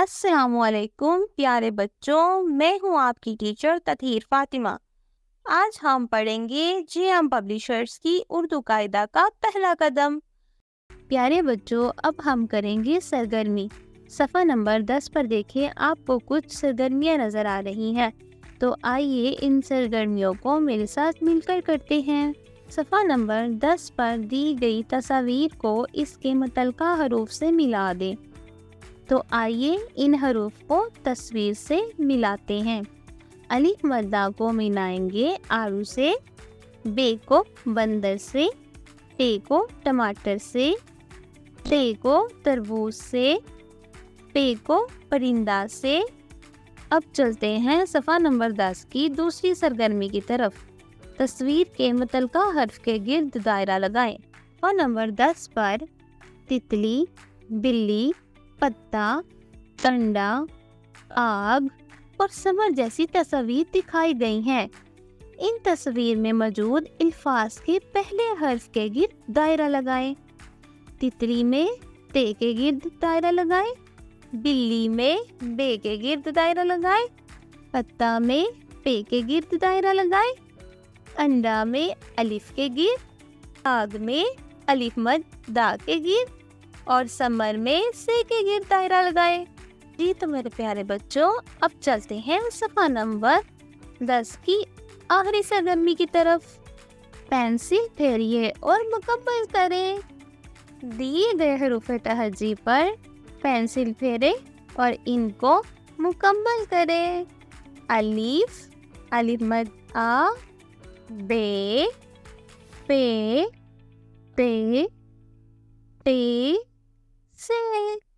السلام علیکم پیارے بچوں، میں ہوں آپ کی ٹیچر تطہیر فاطمہ۔ آج ہم پڑھیں گے جے ایم پبلیشرز کی اردو قاعدہ کا پہلا قدم۔ پیارے بچوں، اب ہم کریں گے سرگرمی۔ صفحہ نمبر 10 پر دیکھیں، آپ کو کچھ سرگرمیاں نظر آ رہی ہیں، تو آئیے ان سرگرمیوں کو میرے ساتھ مل کر کرتے ہیں۔ صفحہ نمبر 10 پر دی گئی تصاویر کو اس کے متعلقہ حروف سے ملا دیں۔ تو آئیے ان حروف کو تصویر سے ملاتے ہیں۔ الف مدہ کو ملائیں گے آڑو سے، بے کو بندر سے، ٹے کو ٹماٹر سے، تے کو تربوز سے، پے کو پرندہ سے۔ اب چلتے ہیں صفحہ نمبر 10 کی دوسری سرگرمی کی طرف۔ تصویر کے متعلقہ حرف کے گرد دائرہ لگائیں۔ صفحہ نمبر 10 پر تتلی، بلی، پتا، ٹنڈا، آگ اور ثمر جیسی تصاویر دکھائی گئی ہیں۔ ان تصویر میں موجود الفاظ کے پہلے حرف کے گرد دائرہ لگائیں۔ تتلی میں تے کے گرد دائرہ لگائیں، بلی میں بے کے گرد دائرہ لگائیں، پتا میں پے کے گرد دائرہ لگائیں، انڈا میں الف کے گرد، آگ میں الف مد دا کے گرد اور ثمر میں سے کے گرد دائرہ لگائیں۔ جی تو میرے پیارے بچوں، اب چلتے ہیں صفحہ نمبر 10 کی آخری سرگرمی کی طرف۔ پینسل پھیریے اور مکمل کریں۔ دیے گئے حروف تہجی پر پینسل پھیریں اور ان کو مکمل کریں۔ الف، الف مد آ، بے، پے، تے، تے، سے۔